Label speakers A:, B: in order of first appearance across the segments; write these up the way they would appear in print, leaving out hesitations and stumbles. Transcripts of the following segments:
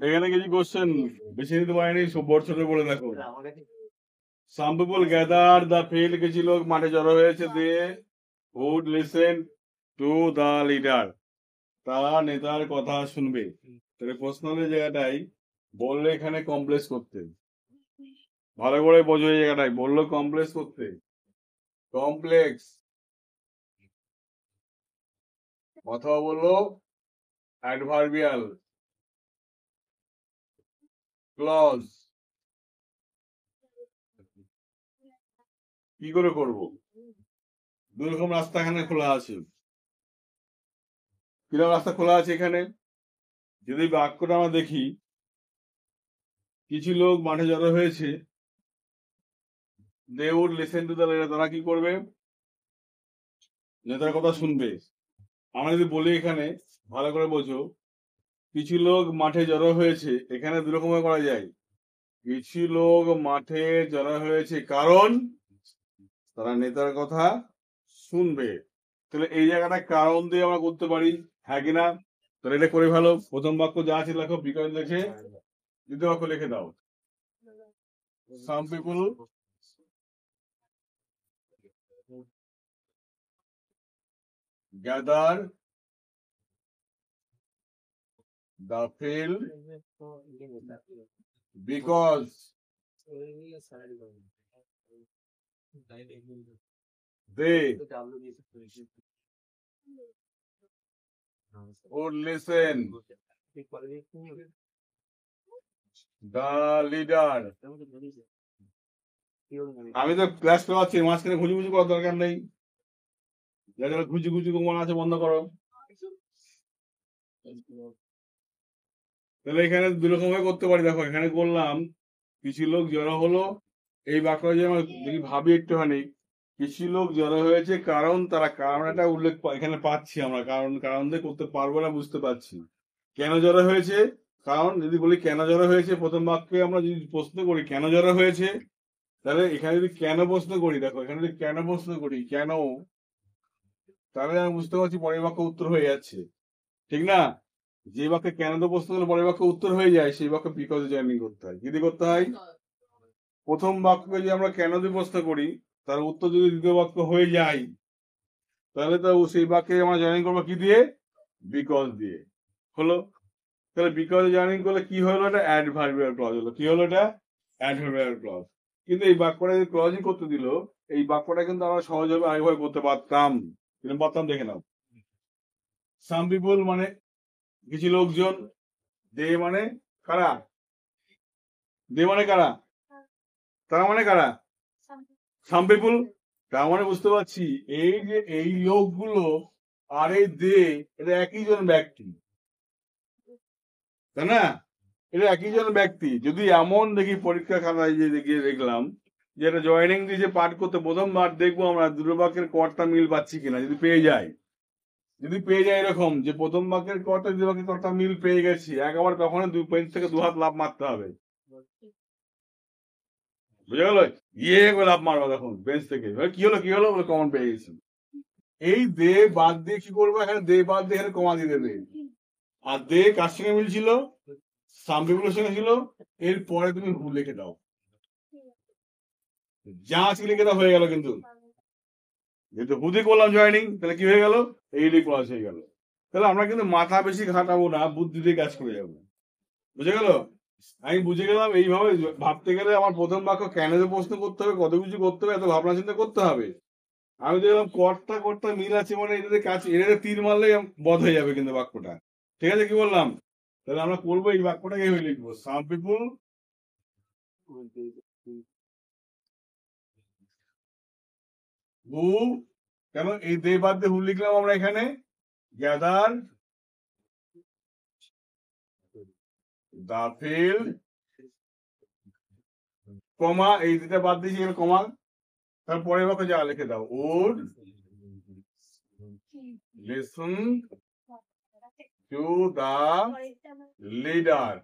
A: এখানে কিছু কোশ্চেন বেশি নিতে পারেনি, সব বছরে বলে দেখো। Some people gather the field, কিছু লোক মাঠে জড়ো হয়েছে, দিয়ে would listen to the leader, তারা নেতার কথা শুনবে। তাহলে প্রশ্নের জায়গাটাই বললে এখানে কমপ্লেক্স করতে, ভালো করে বোঝো এই জায়গাটাই, বললো কমপ্লেক্স করতে, কমপ্লেক্স অথবা বললো অ্যাডভার্বিয়াল ক্লজ। কি করে করবো? দুই রকম রাস্তা এখানে খোলা আছে। কিরকম রাস্তা খোলা আছে এখানে? যদি বাক্যটা আমরা দেখি, কিছু লোক মাঠে জড়ো হয়েছে, they would listen to the leader, তারা কি করবে? নেতার কথা শুনবে। আমরা যদি বলি এখানে ভালো করে বোঝো, কিছু লোক মাঠে জড়ো হয়েছে, এখানে দু রকম করা যায়। কিছু লোক মাঠে জড়ো হয়েছে কারণ তারা নেতার কথা শুনবে। তাহলে এই জায়গাটা কারণ দিয়ে আমরা করতে পারি, হ্যাঁ কিনা? তাহলে এটা করে ভালো। প্রথম বাক্য যা আছে লেখো, বিকজ লিখে দ্বিতীয় বাক্য লিখে দাও। Some people gather the field because they would listen the leader। আমি তো ক্লাস করাচ্ছি, মাঝখানে খুঁজি খুঁজি করার দরকার নেই। যারা খুঁজি খুঁজি মনে আছে বন্ধ করো। তাহলে এখানে দু রকম ভাবে করতে পারি। দেখো এখানে বললাম কিছু লোক জড়ো হলো, এই বাক্যটা যে আমরা যদি ভাবি একটুখানি, কিছু লোক জড়ো হয়েছে কারণ তারা, কারণটা উল্লেখ এখানে পাচ্ছি আমরা, কারণ দিয়ে করতে পারবো না, বুঝতে পারছি। কেন জড়ো হয়েছে? কারণ যদি বলি কেন জড়ো হয়েছে, প্রথম বাক্যে আমরা যদি প্রশ্ন করি কেন জড়ো হয়েছে, তাহলে এখানে যদি কেন প্রশ্ন করি, দেখো এখানে যদি কেন প্রশ্ন করি কেন, তাহলে আমি বুঝতে পারছি পরের বাক্য উত্তর হয়ে যাচ্ছে, ঠিক না? যে বাক্যে কেন তো প্রশ্ন করলে পরের বাক্য উত্তর হয়ে যায়, সেই বাক্য বিকজ জয়েনিং করতে হয়। কি দিয়ে করতে হয়? প্রথম বাক্যকে যদি আমরা কেন দিয়ে প্রশ্ন করি, তার উত্তর যদি দ্বিতীয় বাক্য হয়ে যায়, তাহলে তো সেই বাক্যে আমরা জয়েনিং করবো কি দিয়ে? বিকজ দিয়ে। হলো। তাহলে বিকজ জয়েনিং করলে কি হলো? এটা অ্যাডভার্বিয়াল ক্লজ হলো। কি হলো? এটা অ্যাডভার্বিয়াল ক্লজ। কিন্তু এই বাক্যটা যদি ক্লজই করতে দিল, এই বাক্যটা কিন্তু আমরা সহজভাবে আরেকভাবে করতে পারতাম। কিরকম পারতাম দেখে নাও। সাম পিপল মানে কিছু লোকজন, দে মানে কারা? দে মানে কারা? তারা মানে কারা? Some people. তার মানে বুঝতে পারছি এই যে এই লোকগুলো আর এই দে, এটা একই জন ব্যক্তি, তাই না? এটা একই জন ব্যক্তি। যদি এমন দেখি পরীক্ষা খাতায় যে দেখলাম যে এটা জয়েনিং দিয়ে যে পাঠ করতে প্রথমবার, দেখবো আমরা দুটো বাক্যের কর্তা মিল পাচ্ছি কিনা। যদি পেয়ে যায় এরকম যে প্রথম বাক্যের কর্তা দ্বিতীয় বাক্যের কর্তা মিল পেয়ে গেছি, একবার তখন দুই পেন্স থেকে দু হাত লাভ মারতে হবে। বুঝে গেল? গিয়ে লাভ মারবো তখন বেঞ্চ থেকে, কি হলো বলে কমন পেয়ে গেছি। এই দে বাদ দিয়ে কি করবো? এখানে দে বাদ দিয়ে এখানে কমা দিয়ে দেবে। আর দে কার সঙ্গে মিলছিল? সাম পিপলের সঙ্গে ছিল। এরপরে তুমি হু লিখে দাও, যা আছে লিখে দাও, হয়ে গেল। কিন্তু যেহেতু হুদি করলাম জয়েনিং, তাহলে কি হয়ে গেল? এই ক্লজ হয়ে গেল। তাহলে আমরা কিন্তু মাথা বেশি খাটাবো না, বুদ্ধি দিয়ে কাজ করে যাবো। বুঝে গেল? আমি বুঝে গেলাম এইভাবে ভাবতে গেলে আমার প্রথম বাক্য কেন প্রশ্ন করতে হবে, কত কিছু করতে হবে, এত ভাবনা চিন্তা করতে হবে। আমি দেখলাম কর্তা মিল আছে, মানে এটাতে কাজ, এটাতে তীর মারলেই বধ হয়ে যাবে কিন্তু বাক্যটা। ঠিক আছে? কি বললাম? তাহলে আমরা করবো এই বাক্যটাকে লিখবো, সাম পিপল হু, কেন এই দে বাদ দিয়ে হু লিখলাম আমরা এখানে, গ্যাদার দা ফিল্ড, কমা, এই দুটা বাদ দিয়েছি এখানে কমা, তারপরে বাক্য যা লিখে দাও, would listen to the leader.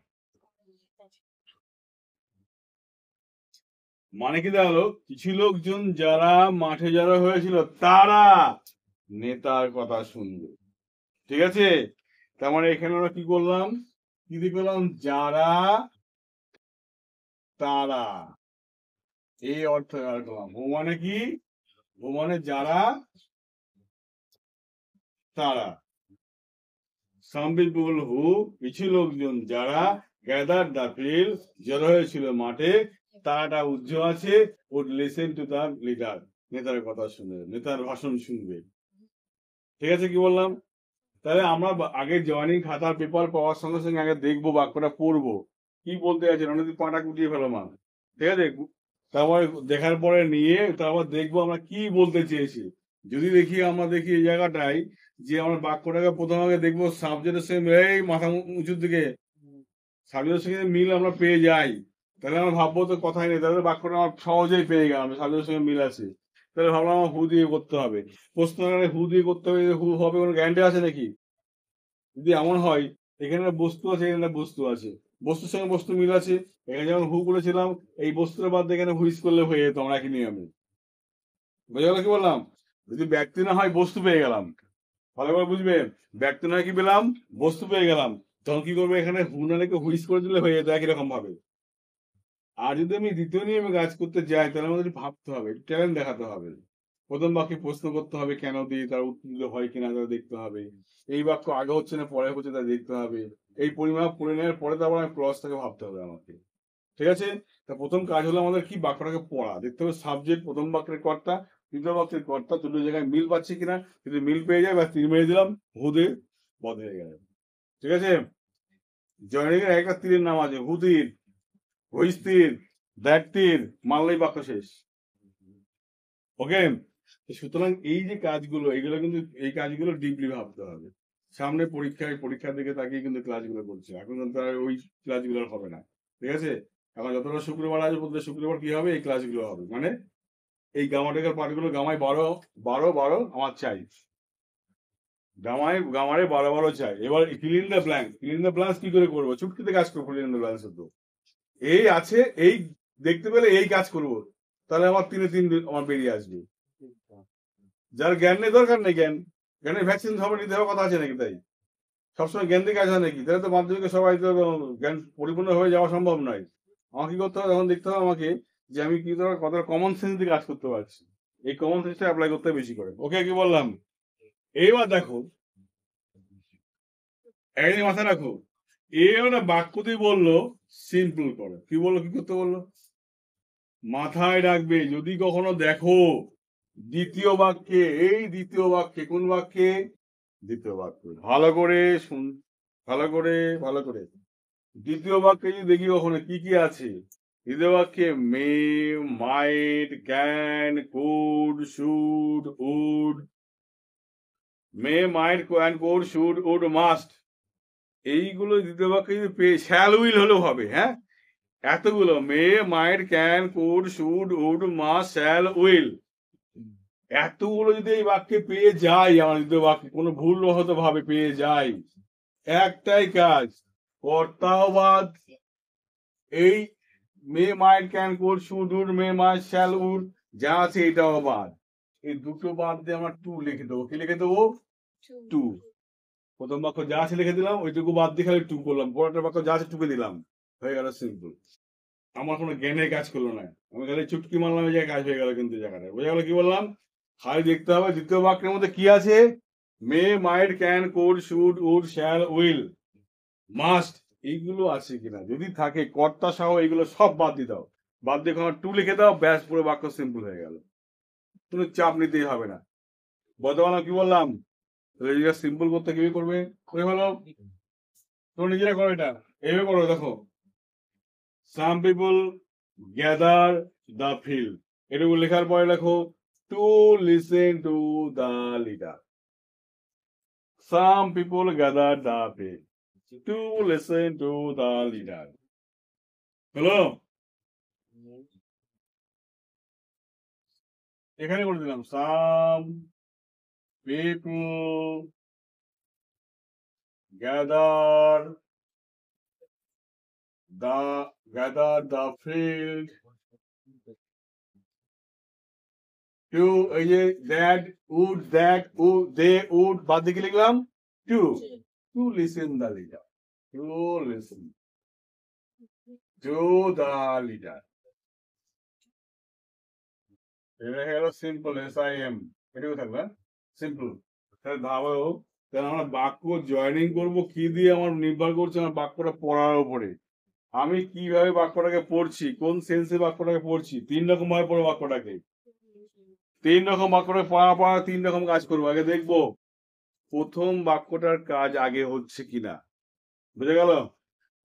A: মানে কি দাঁড়ালো? কিছু লোকজন যারা মাঠে জড়ো হয়েছিল, তারা নেতার কথা শুনবে। ঠিক আছে? তার মানে এখানে আমরা কি করলাম, কি দিয়ে করলাম, যারা তারা, এই অর্থ করলাম। হু মানে কি, হু মানে যারা তারা। সাম পিপল হু, কিছু লোকজন যারা, গ্যাদার দ্য ফিল্ড, জড়ো হয়েছিল মাঠে, তারাটা উজ্জ্ব আছে, would listen to the leader, নেতার কথা শুনবে, নেতার ভাষণ শুনবে। ঠিক আছে, কি বললাম? তাহলে আমরা আগে জয়েনিং খাতার পেপার পাওয়ার সঙ্গে সঙ্গে আগে দেখবো, বাক্যটা পড়বো কি বলতে আছে, অনেকদিন পাটা গুটিয়ে ফেলো মা। ঠিক আছে, তারপরে দেখার পরে নিয়ে তারপর দেখবো আমরা কি বলতে চেয়েছি। যদি দেখি আমরা দেখি এই জায়গাটায় যে আমরা বাক্যটাকে প্রথম আগে দেখবো সাবজেক্টের সঙ্গে এই মাথা উঁচুর দিকে সাবজেক্টের সঙ্গে মিল আমরা পেয়ে যাই, তাহলে আমরা ভাববো তো কথাই নেই, তাহলে বাক্যটা আমার সহজেই পেয়ে গেলাম, সাবজেক্টের সঙ্গে মিল আছে। তাহলে ভাবলাম আমার হু দিয়ে করতে হবে, প্রশ্ন হু দিয়ে করতে হবে, হু হবে কোনো গ্যারান্টি আছে নাকি? যদি এমন হয় এখানে বস্তু আছে, এখানে বস্তু আছে, বস্তুর সঙ্গে বস্তু মিল আছে, এখানে যেমন হু করেছিলাম, এই বস্তুর বাদ দিয়ে এখানে হুইস করলে হয়ে যেত আমরা একই নিয়মে। বুঝে গেল কি বললাম? যদি ব্যক্তি না হয় বস্তু পেয়ে গেলাম, ভালো করে বুঝবে, ব্যক্তি না হয় কি পেলাম, বস্তু পেয়ে গেলাম, তখন কি করবো, এখানে হু না লেগে হুইস করে দিলে হয়ে যেত একই রকম ভাবে। আর যদি আমি দ্বিতীয় নিয়মে কাজ করতে যাই, তাহলে আমাদের ভাবতে হবে, ট্যালেন্ট দেখাতে হবে। প্রথম বাক্যে প্রশ্ন করতে হবে কেন দিয়ে, তার উত্তর দিলে হয় কিনা তা দেখতে হবে। এই বাক্য আগে হচ্ছে না পরে হচ্ছে তা দেখতে হবে। এই পরিমাপ করে নেওয়ার পরে তারপর আমি ক্লজটাকে ভাবতে হবে আমাকে। ঠিক আছে, তা প্রথম কাজ হলো আমাদের কি, বাক্যটাকে পড়া, দেখতে হবে সাবজেক্ট প্রথম বাক্যের কর্তা, দ্বিতীয় বাক্যের কর্তা, দুটো জায়গায় মিল পাচ্ছে কিনা। যদি মিল পেয়ে যায় বা তীর মেরে দিলাম, হুদে বধ হয়ে গেল। ঠিক আছে, জয়নিং এর একটা তীরের নাম আছে, হুতির, হুইস তীর, দ্যাট তীর, মারলেই বাক্য শেষ। ওকে, সুতরাং এই যে কাজগুলো, এইগুলো কিন্তু, এই কাজগুলো ডিপলি ভাবতে হবে। সামনে পরীক্ষার দিকে তাকিয়ে কিন্তু ক্লাসগুলো করছে, এখন কিন্তু আর ওই ক্লাসগুলো হবে না। ঠিক আছে, এখন যতটা শুক্রবার আসবে প্রতি শুক্রবার কি হবে, এই ক্লাসগুলো হবে, মানে এই গ্রামাটিক্যাল পার্টগুলো গামায় 12 আমার চাই, গামারে 12 চাই। এবার fill in the blank, fill in the blanks কি করে করবো, চুটকিতে কাজ করবো। ফিল ইন দ্য ব্ল্যাঙ্কস তো এই আছে, এই দেখতে পেলে এই কাজ করবো, তাহলে আমার 3-3 আমার বেরিয়ে আসবে। যার জ্ঞান নেই, দরকার নেই জ্ঞান, জ্ঞানের ভ্যাকসিন সবাই নিতে হবে, কথা আছে নাকি? তাই সবসময় জ্ঞান দিয়ে কাজ হয় নাকি? তাহলে তো মাধ্যমিকে সবাই তো জ্ঞান পরিপূর্ণ হয়ে যাওয়া সম্ভব নয়। আমাকে কি করতে হবে, তখন দেখতে হবে আমাকে যে আমি কি কতটা কমন সেন্স দিয়ে কাজ করতে পারছি, এই কমন সেন্সটা অ্যাপ্লাই করতে হবে বেশি করে। ওকে, কি বললাম? এইবার দেখো, একদিন মাথায় রাখো, না বাক্য দিয়ে বললো সিম্পল করো, কি বললো, কি করতে বললো, মাথায় রাখবে। যদি কখনো দেখো দ্বিতীয় বাক্যে, এই দ্বিতীয় বাক্যে, কোন বাক্যে, দ্বিতীয় বাক্যে, ভালো করে শুন, ভালো করে দ্বিতীয় বাক্যে যদি দেখি কখনো কি কি আছে, দ্বিতীয় বাক্যে may, might, can, could, should, would, may, might, can, could, should, would, must, এইগুলো দ্বিতীয় বাক্যে যদি পেয়ে, শ্যাল উইল হলেও হবে। হ্যাঁ, এতগুলো may, might, can, could, should, would, must, shall, will, এতগুলো যদি এই বাক্যে পেয়ে যাই, আমার দ্বিতীয় বাক্যে কোনো ভুল হতে ভাবে পেয়ে যাই, একটাই কাজ, কর্তাও বাদ, এই may, might, can, could, should, would, may, must, shall, would যা আছে এটাও বাদ, এই দুটো বাদ দিয়ে আমরা টু লিখে দেবো। কি লিখে দেবো? টু। প্রথম বাক্য যা আছে লিখে দিলাম, ওইটুকু বাদ দিয়ে খালি টু করলাম, পরের বাক্য যা আছে টুকে দিলাম, হয়ে গেল সিম্পল। আমার কোনো জ্ঞানের কাজ করলো না, আমি খালি চুটকি মারলাম, এই জায়গায় কাজ হয়ে গেল। কিন্তু জায়গাটায় বোঝা গেল কি বললাম, খালি দেখতে হবে দ্বিতীয় বাক্যের মধ্যে কি আছে, may, might, can, could, should, would, shall, will, must, এইগুলো আছে কিনা। যদি থাকে কর্তা সহ এইগুলো সব বাদ দিয়ে দাও, বাদ দিয়ে আমার টু লিখে দাও, ব্যাস পুরো বাক্য সিম্পল হয়ে গেল, কোনো চাপ নিতেই হবে না। বর্তমানে কি বললাম, সিম্পল করতে কিভাবে করবে, করে ভালো তোমরা নিজেরা করো, এটা এইভাবে করো। দেখো, some people gather the field, এটুকু লেখার পরে লেখো two listen to the leader. Some people gather the field two listen to the leader. হলো, এখানে করে দিলাম some people gather the field to, এই যে that would, they would বাদ দিয়ে কি লিখলাম, to. To listen the leader, to listen to the leader. এটা হলো সিম্পল SIM, এটুকু থাকবে সিম্পল। তাহলে ভাবো, তাহলে আমরা বাক্য জয়েনিং করব কি দিয়ে? আমার নির্ভর করছে আমার বাক্যটা পড়ার উপরে। আমি কিভাবে বাক্যটাকে পড়ছি, কোন সেন্সে বাক্যটাকে পড়ছি। 3 রকম ভাবে পড়ো বাক্যটাকে, 3 রকম বাক্যটাকে পড়া 3 রকম কাজ করবো। আগে দেখবো প্রথম বাক্যটার কাজ আগে হচ্ছে কিনা, বুঝে গেল?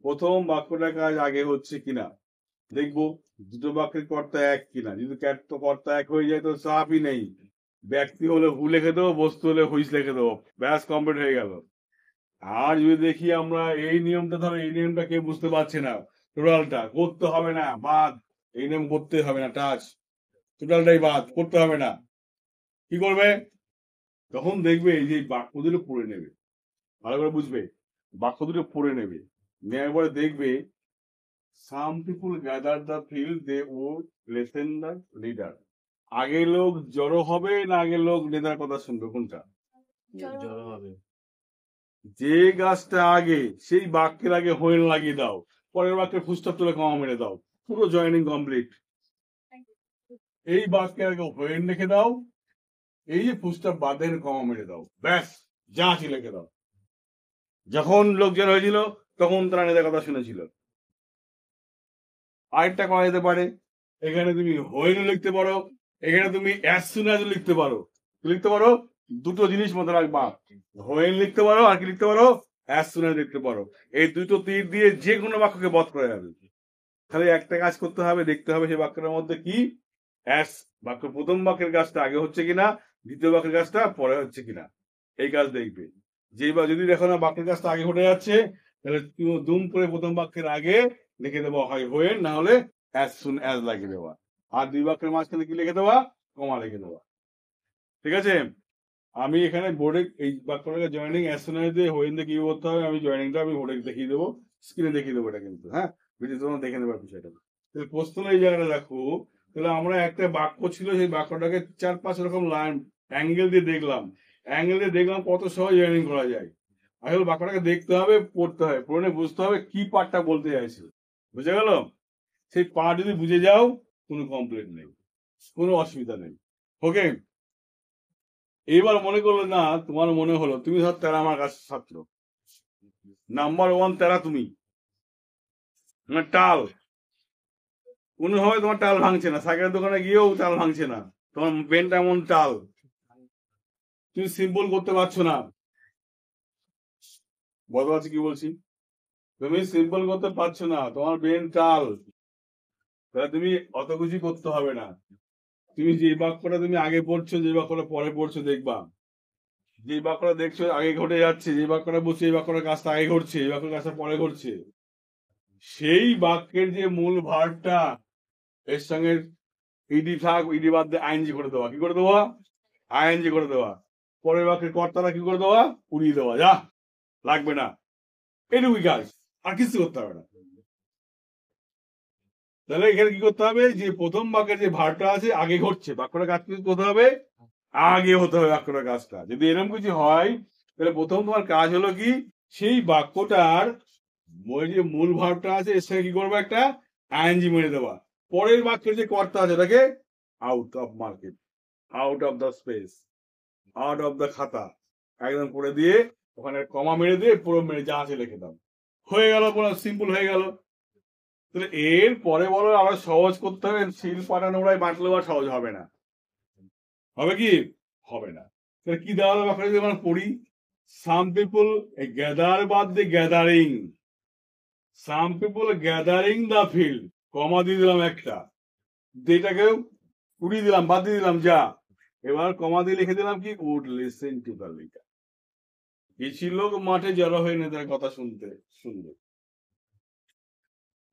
A: প্রথম বাক্যটার কাজ আগে হচ্ছে কিনা দেখবো। দুটো বাক্যের কর্তা এক কিনা, যদি কর্তা এক হয়ে যায় তো চাপই নেই। ব্যক্তি হলে হু লিখে দেবো, বস্তু হলে হুইস লিখে দেবো, ব্যাস কমপ্লিট হয়ে গেল। আর যদি দেখি আমরা এই নিয়মটা, ধরো এই নিয়মটা কেউ বুঝতে পারছে না, টোটালটা করতে হবে না, বাদ, এই নিয়ম করতে হবে না, টাচ টোটালটাই বাদ, করতে হবে না। কি করবে? তখন দেখবে এই যে বাক্য দুটো পড়ে নেবে, ভালো করে বুঝবে, বাক্য দুটো পড়ে নেবে, নেওয়ার পরে দেখবে some people gather the field, they would listen the leader. আগে লোক জড়ো হবে না আগে লোক নেতার কথা শুনবে? কোনটা?
B: জড়ো হবে।
A: যে গাছটা আগে সেই বাক্যের আগে হোয়েন লাগিয়ে দাও, পরের বাক্যের ফুলস্টপ তুলে কমা মেরে দাও, পুরো জয়েনিং কমপ্লিট। এই বাক্যের আগে হোয়েন লিখে দাও, এই যে ফুলস্টপ বাঁধেন কমা মেরে দাও, ব্যাস যা আছে লিখে দাও। যখন লোকজন হয়েছিল তখন তারা নেতার কথা শুনেছিল। আরেকটা করা যেতে পারে, এখানে তুমি হোয়েন লিখতে পারো, এখানে তুমি অ্যাজ সুন অ্যাজ লিখতে পারো। লিখতে পারো, দুটো জিনিস মনে রাখবা, হোয়েন লিখতে পারো আর কি লিখতে পারো, অ্যাজ সুন অ্যাজ লিখতে পারো। এই দুটো তীর দিয়ে যে কোনো বাক্যকে বধ করা যাবে। খালি একটা কাজ করতে হবে, দেখতে হবে সেই বাক্যের মধ্যে কি অ্যাস, বাক্য প্রথম বাক্যের কাজটা আগে হচ্ছে কিনা, দ্বিতীয় বাক্যের কাজটা পরে হচ্ছে কিনা, এই কাজ দেখবে। যদি দেখো না বাক্যের কাজটা আগে ঘটে যাচ্ছে, তাহলে দুম করে প্রথম বাক্যের আগে লিখে দেবো হয় হোয়েন, না হলে অ্যাজ সুন অ্যাজ লাগিয়ে দেওয়া। আর দুই বাক্যের মাঝখানে কি লিখে দেওয়া? কমা লিখে দেওয়া। ঠিক আছে? আমি এখানে বোর্ডে এই বাক্যটাকে জয়েনিং অ্যাজ সুন অ্যাজ দিয়ে হোয়েন দিয়ে কি করতে হবে, আমি জয়েনিংটা আমি বোর্ডে দেখিয়ে দেবো, স্ক্রিনে দেখিয়ে দেবো এটা কিন্তু, হ্যাঁ, ভিডিও তোমরা দেখে নেবে বিষয়টা। প্রশ্ন এই জায়গাটা দেখো, তাহলে আমরা একটা বাক্য ছিল, সেই বাক্যটাকে 4-5 রকম লাইন অ্যাঙ্গেল দিয়ে দেখলাম, কত সহজ জয়েনিং করা যায়। আসলে বাক্যটাকে দেখতে হবে, পড়তে হবে, পড়ে বুঝতে হবে কি পার্টটা বলতে চাইছে, বুঝে গেল? সেই পার্ট যদি বুঝে যাও, কোনো কমপ্লেন নেই, কোনো অসুবিধা নেই। ওকে, এইবার মনে করলে না, তোমার মনে হলো তুমি ধর তারা আমার কাছে ছাত্র, নাম্বার 1 তারা, তুমি টাল, কোনোভাবে তোমার টাল ভাঙছে না, সাইকেলের দোকানে গিয়েও টাল ভাঙছে না, তোমার পেনটা এমন টাল, তুমি সিম্বল করতে পারছো না। বলতে পারছি কি বলছি? তুমি সিম্বল করতে পারছো না, তোমার ব্রেন টাল, তাহলে তুমি অত কিছু করতে হবে না। তুমি যে বাক্যটা তুমি আগে পড়ছো, যে বাক্যটা পরে পড়ছো, দেখবা যে বাক্যটা দেখছো আগে ঘটে যাচ্ছে, যে বাক্যটা বলছে এই বাক্যটার কাজটা আগে ঘটছে, এই বাক্যের কাজটা পরে ঘটছে, সেই বাক্যের যে মূল ভারটা, এর সঙ্গে ইডি থাক, ইডি বাদ দিয়ে আইএনজি করে দেওয়া, কি করে দেওয়া? আইএনজি করে দেওয়া। পরের বাক্যের কর্তারা কি করে দেওয়া? উড়িয়ে দেওয়া, যা লাগবে না, এটুকুই কাজ, আর কিছু করতে হবে না। তাহলে এখানে কি করতে হবে, যে প্রথম বাক্যের যে ভারটা আছে আগে ঘটছে, বাক্যটা কাজ করতে হবে, আগে হতে হবে বাক্যটার কাজটা। যদি এরকম কিছু হয়, তাহলে প্রথম তোমার কাজ হলো কি, সেই বাক্যটার যে মূল ভাবটা আছে এর সঙ্গে কি করবো, একটা আইএনজি মেরে দেওয়া। পরের বাক্যের যে কর্তা আছে এটাকে out of market, out of the space, out of the খাতা একদম করে দিয়ে ওখানে কমা মেরে দিয়ে পুরো মেরে যা আছে লিখে দাও, হয়ে গেল, পুরো সিম্পল হয়ে গেল। তাহলে এর পরে বলো আবার সহজ করতে হবে, শিল পাটা নোড়ায় বাঁটলেও আর সহজ হবে না, হবে কি? হবে না। তাহলে কি দেওয়া হলো বাক্যটা যদি আমরা পড়ি, সাম পিপুল গ্যাদার বাদ দিয়ে gathering, some people gathering the field, comma দিয়ে দিলাম একটা, এটাকেও উড়িয়ে দিলাম, বাদ দিয়ে দিলাম, যা। এবার কমা দিয়ে লিখে দিলাম কি, would listen to the leader. কিছু লোক মাঠে জড়ো হয়ে নেতার কথা শুনবে,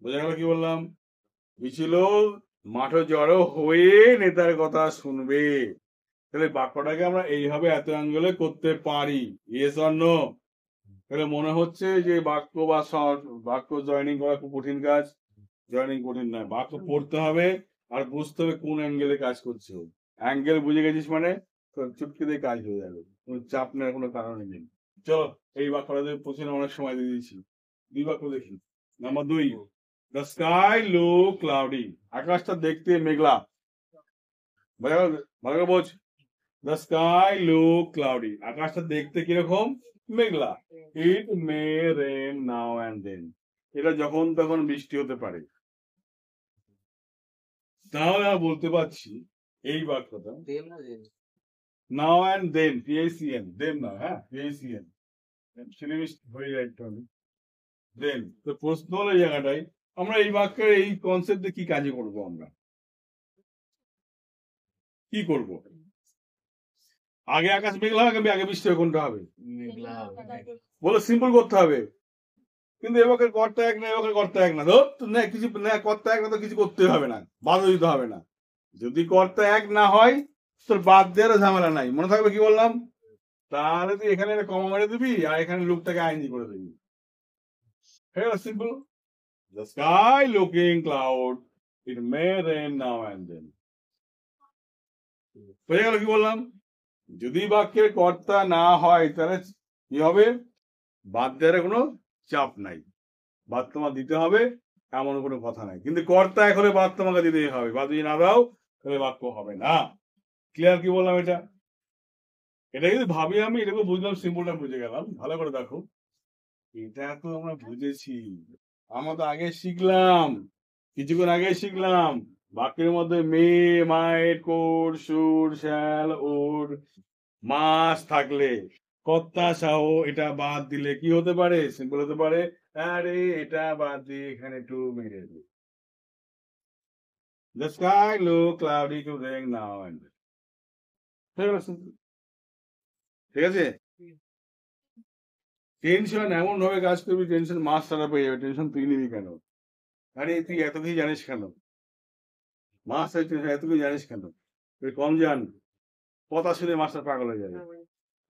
A: বোঝা গেল কি বললাম? কিছু লোক মাঠে জড়ো হয়ে নেতার কথা শুনবে। তাহলে বাক্যটাকে আমরা এইভাবে এত অ্যাঙ্গেলে করতে পারি, ইয়েস অর নো? তাহলে মনে হচ্ছে যে বাক্য জয়েনিং করা খুব কঠিন কাজ? জয়েনিং কঠিন নয়, বাক্য পড়তে হবে আর বুঝতে হবে কোন অ্যাঙ্গেলে কাজ করছে। অ্যাঙ্গেল বুঝে গেছিস মানে তোর চুটকি দিয়ে কাজ হয়ে যাবে, কোনো চাপ নেওয়ার কোনো কারণে নেই। চলো এই বাক্যটা প্রশ্নে অনেক সময় দিয়ে দিয়েছি। 2 বাক্য দেখি। Number 2, the sky look cloudy, আকাশটা দেখতে মেঘলা। ভালো করে বোঝ। দ্য স্কাই লুক ক্লাউডি, আকাশটা দেখতে কিরকম? মেঘলা। ইট মে রেন নাও অ্যান্ড দেন, এটা যখন তখন বৃষ্টি হতে পারে। তাহলে আমরা বলতে পারছি এই বাক্যটা নাও অ্যান্ড দেন, PACN, দেন না, হ্যাঁ PACN, হয়ে যায় একটু আমি দেন। তো প্রশ্ন হলো এই জায়গাটাই, আমরা এই বাক্যের এই কনসেপ্টে কি কাজে করব? আমরা কি করব? আগে আকাশ মেঘলা হবে, আগে বৃষ্টি হবে, কোনটা হবে?
B: মেঘলা হবে।
A: বলে সিম্পল করতে হবে। কিন্তু এবাকের কর্তা এক না, এবাকের কর্তা এক না, ধর না কিছু না, কর্তা এক না তো কিছু করতে হবে না, বাধা দিতে হবে না। যদি কর্তা এক না হয় তোর বাদ দেওয়ার ঝামেলা নাই। মনে থাকবে কি বললাম? তাহলে তুই এখানে একটা কমা মেরে দিবি আর এখানে লোকটাকে আইনি করে দিবি। হয়ে গেল simple. The sky looking cloud, it may rain now and then. হয়ে গেল কি বললাম? যদি বাক্যের কর্তা না হয় তাহলে কি হবে? বাদ দেওয়ার কোনো চাপ নাই, বাদ তোমার দিতে হবে এমন কোনো কথা নাই। কিন্তু কর্তা এক হলে বাদ তোমাকে দিতেই হবে, বাদ যদি না দাও তাহলে বাক্য হবে না। ক্লিয়ার কি বললাম? এটা এটা যদি ভাবি আমি এটাকে বুঝলাম, সিম্পলটা বুঝে গেলাম। ভালো করে দেখো, এটা তো আমরা বুঝেছি, আমরা তো আগে শিখলাম, কিছুক্ষণ আগে শিখলাম বাক্যের মধ্যে মে, মাইট, কোড, শুড, শ্যাল, ওর, মাস থাকলে কর্তা সহ এটা বাদ দিলে কি হতে পারে? সিম্পল হতে পারে, আরে এটা বাদ দিয়ে এখানে টু মেরে দিই। The sky look cloudy to rain now and then. ঠিক আছে? টেনশন এমন ভাবে কাজ করবি, টেনশন মাস ছাড়া পেয়ে যাবে। টেনশন তুই নিবি কেন? আরে তুই এত কিছু জানিস কেন? মাস এত কিছু জানিস কেন? তুই কম জান, কথা শুনে মাস্টার পাগল হয়ে যাবে।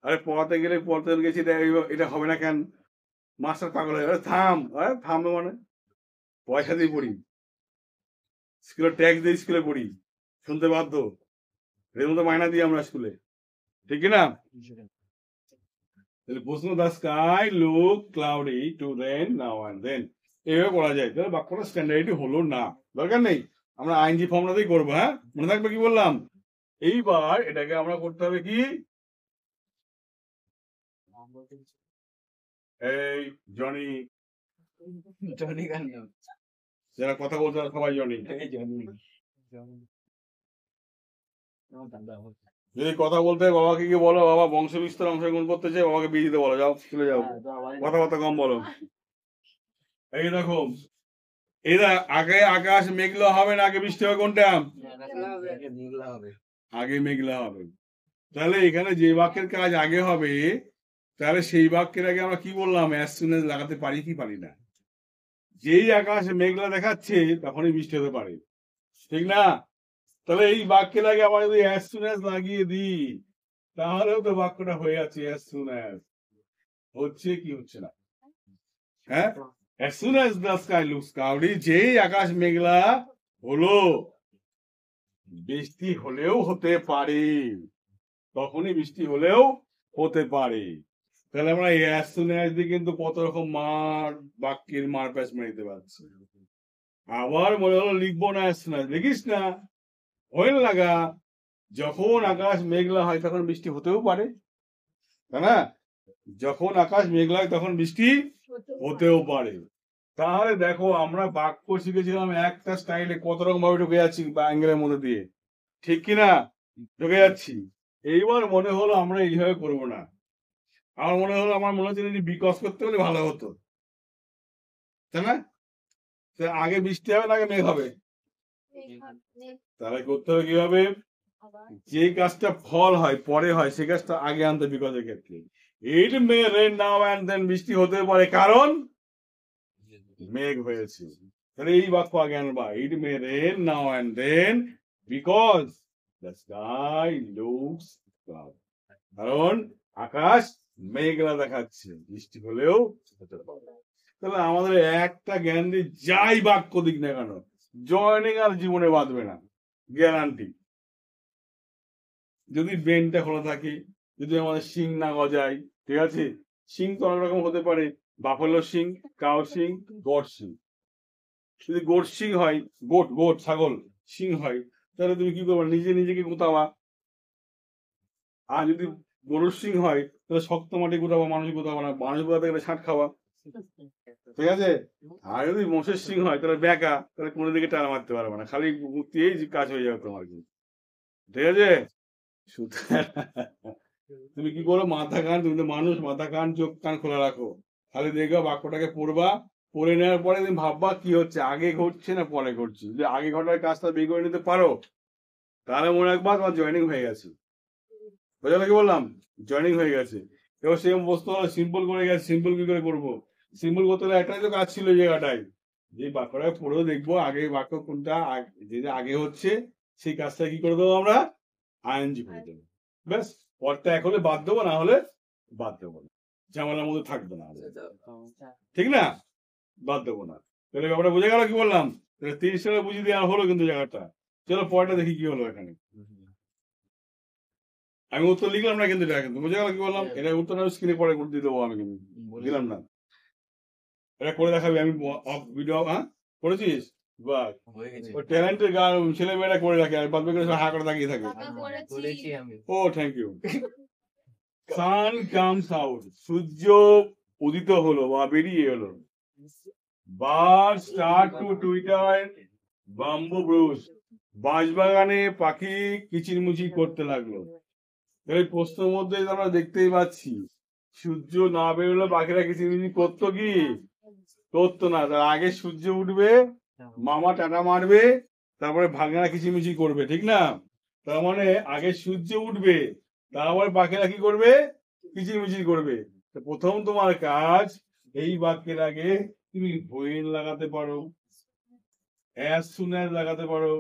A: আরে পড়াতে গেলে পড়তে গেছি এটা হবে না কেন? মাস্টার পাগল হয়ে যাবে। থাম, থামবে মানে পয়সা দিয়ে পড়ি, স্কুলে ট্যাক্স দিয়ে স্কুলে পড়ি, শুনতে বাধ্য, এর মতো মাইনা দিই আমরা স্কুলে, ঠিক না? তাহলে প্রশ্ন, the sky look cloudy to rain now and then, এভাবে করা যায়। তাহলে বাক্যটা স্ট্যান্ডার্ডি হলো না, দরকার নেই, আমরা আইনজি ফর্মুলাতেই করবো। হ্যাঁ, মনে থাকবে কি বললাম? এইবার এটাকে আমরা করতে হবে কি, এই জনি, যারা কথা বলতে সবাই জনি, যদি কথা বলতে হয় বাবাকে কি বলো, বাবা বংশ বিস্তার অংশগ্রহণ করতে চাই, বাবাকে বিয়ে দিতে বলো, যাও চলে যাও, কথাবার্তা কম বলো। এই দেখো, এরা আগে আকাশ মেঘলা হবে না আগে বৃষ্টি হবে? কোনটা? আগে মেঘলা হবে। তাহলে এখানে যে বাক্যের কাজ আগে হবে, তাহলে সেই বাক্যের আগে আমরা কি বললাম? অ্যাজ সুন অ্যাজ লাগাতে পারি কি পারি না? যেই আকাশ মেঘলা দেখাচ্ছে তখনই বৃষ্টি হতে পারে, ঠিক না? তাহলে এই বাক্যের আগে আমরা যদি অ্যাজ সুন অ্যাজ লাগিয়ে দিই তাহলেও তো বাক্যটা হয়ে যাচ্ছে অ্যাজ সুন অ্যাজ। হচ্ছে কি হচ্ছে না? হ্যাঁ, as soon as the sky looks cloudy, যেই আকাশ মেঘলা হলো, বৃষ্টি হলেও হতে পারে, তখনই বৃষ্টি হলেও হতে পারে। তাহলে আমরা এই as soon as দিয়ে কিন্তু কত রকম মার বাক্যের মার প্যাচ মেরে দিতে পারছি। আবার মনে হলো লিখবো না as soon as, লিখিস না, হইল লাগা, যখন আকাশ মেঘলা হয় তখন বৃষ্টি হতেও পারে, তাই না? যখন আকাশ মেঘলা হয় তখন বৃষ্টি হতেও পারে। তাহলে দেখো, আমরা বাক্য শিখেছিলাম একটা স্টাইলে, কত রকম ভাবে ঢুকে যাচ্ছি বা অ্যাঙ্গেলের মধ্যে দিয়ে, ঠিক কিনা? ঢুকে যাচ্ছি। এইবার মনে হলো আমরা এইভাবে করবো না, আমার মনে হচ্ছে বিকজ করতে হলে ভালো হতো, তাই না? আগে বৃষ্টি হবে না আগে মেঘ হবে? তাহলে করতে হবে কিভাবে? যে কাজটা ফল হয় পরে হয়, সে কাজটা আগে আনতে বিকজের ক্ষেত্রে। ইট মে রেন নাও অ্যান্ড দেন, বৃষ্টি হতে পারে কারণ মেঘ হয়েছে। তাহলে এই বাক্য আগে আনবা, it may rain now and then because the sky looks cloudy, কারণ আকাশ মেঘলা দেখাচ্ছে, বৃষ্টি হলেও হতে পারে। তাহলে আমাদের একটা জ্ঞান দিয়ে যাই বাক্য দিক না কেন, জয়নিং আর জীবনে বাঁধবে না, গ্যারান্টি। যদি ব্রেনটা খোলা থাকে, যদি আমাদের শিং না গজায়, ঠিক আছে, সিং তো অনেক রকম হতে পারে, buffalo Singh, cow Singh, god Singh. যদি গোট সিং হয়, গোট গোট ছাগল সিং হয়, তাহলে তুমি কি করবে, নিজে নিজেকে গুতাবা। আর যদি গরুর সিং হয় তাহলে শক্ত মাটি গুতাবা, মানুষ গুতাবা না, মানুষ গুতাতে গেলে ছাঁট খাওয়া, ঠিক আছে। আর যদি মোষের সিং হয় তাহলে বেঁকা, তাহলে কোনো দিকে টানা মারতে পারবে না, খালি গুতিয়েই কাজ হয়ে যাবে তোমার, কি ঠিক আছে। তুমি কি করো, মাথা কান, তুমি তো মানুষ, মাথা কান চোখ কান খোলা রাখো, খালি দেখবা বাক্যটাকে পড়বা, পড়ে নেওয়ার পরে তুমি ভাববা কি হচ্ছে, আগে ঘটছে না পরে ঘটছে। যদি আগে ঘটার কাজটা বের করে নিতে পারো তাহলে মনে রাখবা তোমার জয়েনিং হয়ে গেছে। বুঝলো কি বললাম, জয়েনিং হয়ে গেছে। এবার সেম বস্তু হলো সিম্পল করে গেছে, সিম্পল কি করে করবো, সিম্পল করতে হলে একটাই তো কাজ ছিল এই জায়গাটায়, যে বাক্যটা পড়েও দেখবো আগে বাক্য কোনটা, যেটা আগে হচ্ছে সেই কাজটা কি করে দেবো আমরা, আইএনজি করে দেবো। ব্যাস, পরটা এক হলে বাদ দেবো, না হলে বাদ দেবো না, ঝামেলার মধ্যে থাকবে না, ঠিক না, বাদ দেবো না। তাহলে ব্যাপারটা বুঝে গেল কি বললাম, তাহলে 30 সালে বুঝিয়ে দেওয়া হলো কিন্তু জায়গাটা। চলো পরটা দেখি কি হলো এখানে। আমি উত্তর লিখলাম না কিন্তু, এটা কিন্তু বুঝে গেল কি বললাম, এটা উত্তর আমি স্ক্রিনে পরে করে দিয়ে দেবো, আমি কিন্তু দিলাম না, এটা করে দেখাবি। আমি ভিডিও, হ্যাঁ করেছিস, বাহ, ওই ট্যালেন্টের গান ছেলে মেয়েরা করে রাখে, আর বাদ বাকি সব হা করে তাকিয়ে থাকে। ও thank you. Sun comes out, সূর্য উদিত হলো বা বেরিয়ে এলো। Bird start to twitter bamboo groves, বাঁশবাগানে পাখি কিচিরমিচির করতে লাগলো। এই প্রশ্নের মধ্যে আমরা দেখতেই পাচ্ছি, সূর্য না বেরোলে পাখিরা কিচিরমিচির করতো কি, করতো না। তার আগে সূর্য উঠবে, মামা টাটা মারবে, তারপরে ভাগনা কিচিরমিচির করবে, ঠিক না। তার মানে আগে সূর্য উঠবে, তারপরে পাখিরা কি করবে, কিচিরমিচির করবে। প্রথম তোমার কাজ, এই বাক্যের আগে তুমি হোয়েন লাগাতে পারো, অ্যাজ সুন অ্যাজ লাগাতে পারো,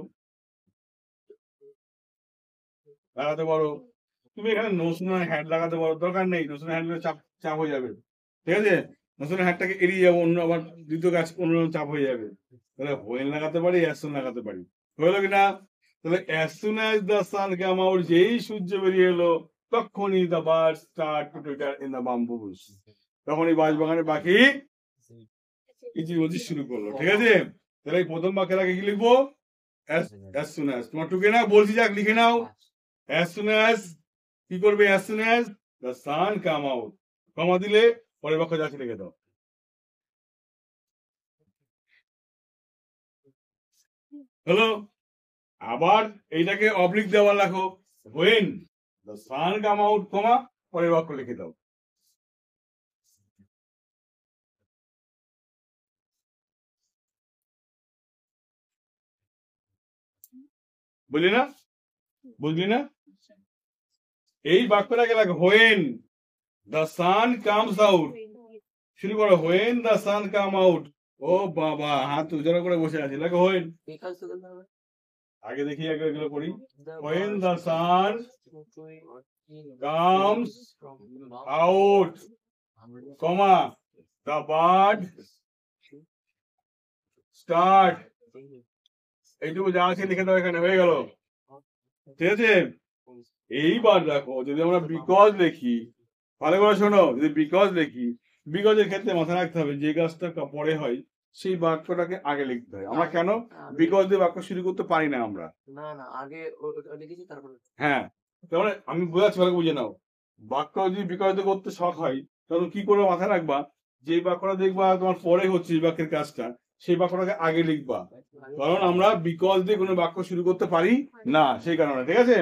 A: তুমি এখানে নোশনের হ্যাড লাগাতে পারো, দরকার নেই, নোশনের হ্যাড চাপ চাপ হয়ে যাবে, ঠিক আছে। নোশনের হ্যাডটাকে এড়িয়ে যাবো, অন্য আবার দ্বিতীয় কাজ অন্য চাপ হয়ে যাবে। তাহলে হোয়েন লাগাতে পারি, অ্যাজ সুন লাগাতে পারি, হলো কিনা। তাহলে as soon as the sun come out, যেই সূর্য বেরিয়ে এলো, তখনই the bird start to twitter in the bamboo bush, তখনই বাঁশবাগানে পাখি কিচিরমিচির শুরু করলো, ঠিক আছে। তাহলে এই প্রথম বাক্যের আগে কি লিখবো, অ্যাজ সুন অ্যাজ, তোমার টুকে না বলছি, যাক লিখে নাও। অ্যাজ সুন অ্যাজ কি করবে, as soon as the sun come out, comma দিলে পরের বাক্য যাচ্ছে লিখে দাও। হলো, আবার এইটাকে অবলিক দেওয়া লেখো, when the sun come out, কমা পরের বাক্য লিখে দাও। বুঝলি না, বুঝলি না, এই বাক্যটাকে লেখো when the sun comes out, শুরু করো when the sun come out। ও বাবা, হাত উজাড় করে বসে আছি, লেখো when, আগে দেখি আগে এগুলো করি। when the sun comes out, comma the bird start, এইটুকু যা আছে লিখে দাও, এখানে হয়ে গেল, ঠিক আছে। এইবার দেখো, যদি আমরা বিকজ লিখি, ভালো করে শোনো, যদি বিকজ লিখি, বিকজের ক্ষেত্রে মাথায় রাখতে হবে যে কাজটা পরে হয় সেই বাক্যটাকে আগে লিখতে হয়। আমরা কেন বিকজ দিয়ে বাক্য শুরু করতে পারি না আমরা, হ্যাঁ, তাহলে আমি বোঝাচ্ছি, ভালো বুঝে নাও। বাক্য যদি বিকজ দিয়ে করতে শখ হয়, তখন কি করে মাথায় রাখবা, যে বাক্যটা দেখবা তোমার পরে হচ্ছে এই বাক্যের কাজটা, সেই বাক্যটাকে আগে লিখবা, কারণ আমরা বিকজ দিয়ে কোনো বাক্য শুরু করতে পারি না, সেই কারণে, ঠিক আছে।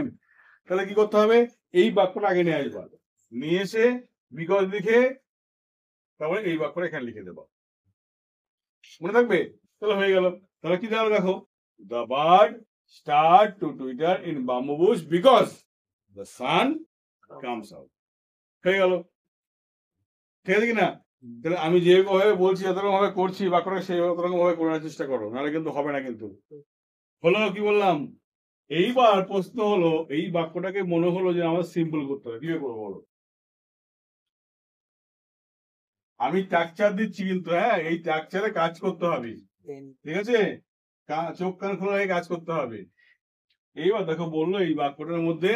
A: তাহলে কি করতে হবে, এই বাক্যটা আগে নিয়ে আসবা, নিয়ে এসে বিকজ লিখে তারপরে এই বাক্যটা এখানে লিখে দেবো, মনে থাকবে। তাহলে হয়ে গেল। তাহলে কি তাহলে দেখো, the bird start to twitter in bamboo bush because the sun comes out, হয়ে গেল, ঠিক আছে কিনা। তাহলে আমি যেভাবে বলছি যতরকম ভাবে করছি বাক্যটা সেই রকম ভাবে করার চেষ্টা করো, নাহলে কিন্তু হবে না। কিন্তু হলো কি বললাম, এইবার প্রশ্ন হলো, এই বাক্যটাকে মনে হলো যে আমার সিম্পল করতে হবে, কিভাবে করবো বলো। আমি স্ট্রাকচার দিচ্ছি কিন্তু, হ্যাঁ, এই স্ট্রাকচারে কাজ করতে হবে, ঠিক আছে, চোখ কান খোলা রেখে কাজ করতে হবে। এইবার দেখো বললো এই বাক্যটার মধ্যে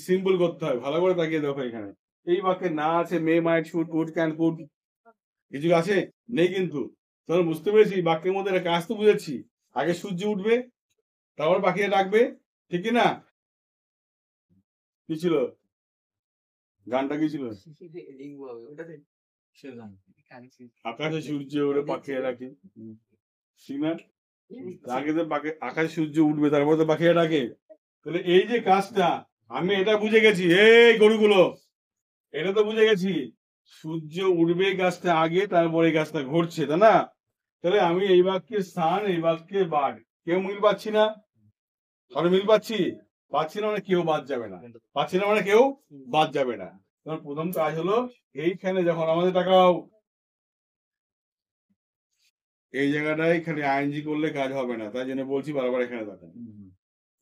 A: সিম্পল করতে হবে, ভালো করে তাকিয়ে দেখো এখানে, এই বাক্যে না আছে may mite should could can could, কিছু আছে নেই কিন্তু। তখন বুঝতে পেরেছি বাক্যের মধ্যে একটা কাজ তো বুঝেছি, আগে সূর্য উঠবে তারপর পাখিরা ডাকবে, ঠিক কি না? কি ছিল গানটা, কি ছিল? আকাশে সূর্য ওরে পাখিরা ডাকে, ঠিক না? আগে তো আকাশে সূর্য উঠবে তারপর তো পাখিরা ডাকে। তাহলে এই যে কাজটা আমি এটা বুঝে গেছি, এই গরুগুলো এটা তো বুঝে গেছি, সূর্য উঠবে গাছটা আগে তারপরে এই গাছটা ঘটছে, তাই না? তাহলে আমি এই বাক্যের স্থান এই বাক্যের বাঘ কেউ মিল পাচ্ছি না, কারো মিল পাচ্ছি না মানে কেউ বাদ যাবে না, পাচ্ছি না মানে কেউ বাদ যাবে না। তোমার প্রথম কাজ হলো এইখানে যখন আমাদের টাকাও এই জায়গাটায় এখানে আইএনজি করলে কাজ হবে না, তাই জন্য বলছি বারবার এখানে দেখেন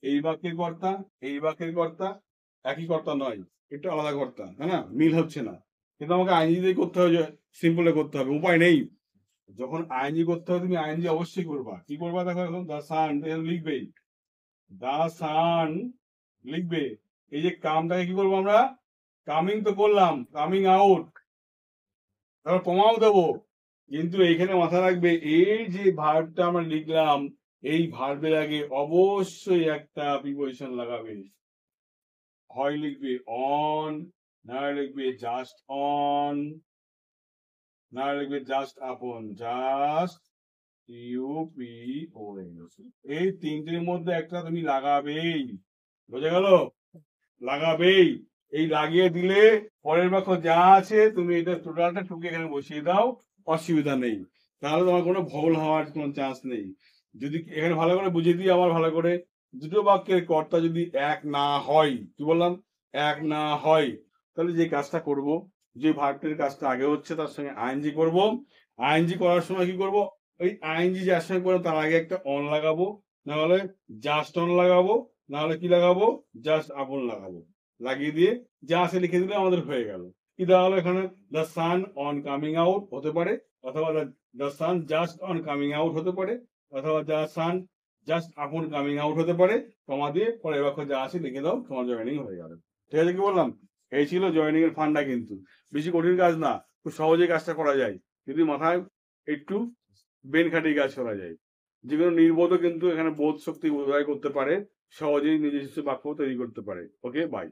A: এই বাক্যের কর্তা এই বাক্যের কর্তা একই কর্তা নয়, একটু আলাদা কর্তা, তাই না? মিল হচ্ছে না, কিন্তু আমাকে আইএনজি দিয়ে করতে হবে, সিম্পলে করতে হবে, উপায় নেই। যখন আইএনজি করতে হবে তুমি আইএনজি অবশ্যই করবা। কি করবা দেখো, এখন দা সান লিখবে, দা সান লিখবে, এই যে কামটাকে কি করবো আমরা, কামিং তো করলাম, কামিং আউট, তারপর কমাও দেবো, কিন্তু এইখানে মাথা রাখবে এই যে ভার্বটা আমরা লিখলাম এই ভার্বের আগে অবশ্যই একটা প্রিপোজিশন লাগাবে, হয় লিখবে অন, না লিখবে জাস্ট অন, না লিখবে জাস্ট আপন, জাস্ট ইউপিওএন, এই তিনটের মধ্যে একটা তুমি লাগাবেই, বোঝা গেল? লাগাবেই, এই লাগিয়ে দিলে পরের বাক্য যা আছে তুমি এটা টোটালটা টুকে এখানে বসিয়ে দাও, অসুবিধা নেই, তাহলে তোমার কোনো ভুল হওয়ার কোনো চান্স নেই। যদি এখানে ভালো করে বুঝিয়ে দিই আবার ভালো করে, দুটো বাক্যের কর্তা যদি এক না হয়, কি বললাম, এক না হয়, তাহলে যে কাজটা করব, যে ভার্বটির কাজটা আগে হচ্ছে তার সঙ্গে আইএনজি করব, আইএনজি করার সময় কি করব, ওই আইএনজি যার সঙ্গে করবো তার আগে একটা অন লাগাবো, না হলে জাস্ট অন লাগাবো, না হলে কি লাগাবো, জাস্ট আপন লাগাবো, লাগিয়ে দিয়ে যা আছে লিখে দিলে আমাদের হয়ে গেল। কি দেওয়া হলো এখানে, the sun on coming out হতে পারে, অথবা the sun just on coming out হতে পারে, অথবা দ্য সান জাস্ট আপন কামিং আউট হতে পারে, কমা দিয়ে পরের বাক্য যা আছে লিখে দাও, তোমার জয়েনিং হয়ে গেল। ঠিক আছে, কি বললাম? এই ছিল জয়েনিং এর ফান্ডা, কিন্তু বেশি কঠিন কাজ না, খুব সহজেই কাজটা করা যায় যদি মাথায় একটু ব্রেন খাটিয়ে কাজ করা যায়। যে কোনো নির্বোধ কিন্তু এখানে বোধ শক্তি উদয় করতে পারে, সহজেই নিজস্ব বাক্য তৈরি করতে পারে। ওকে, বাই।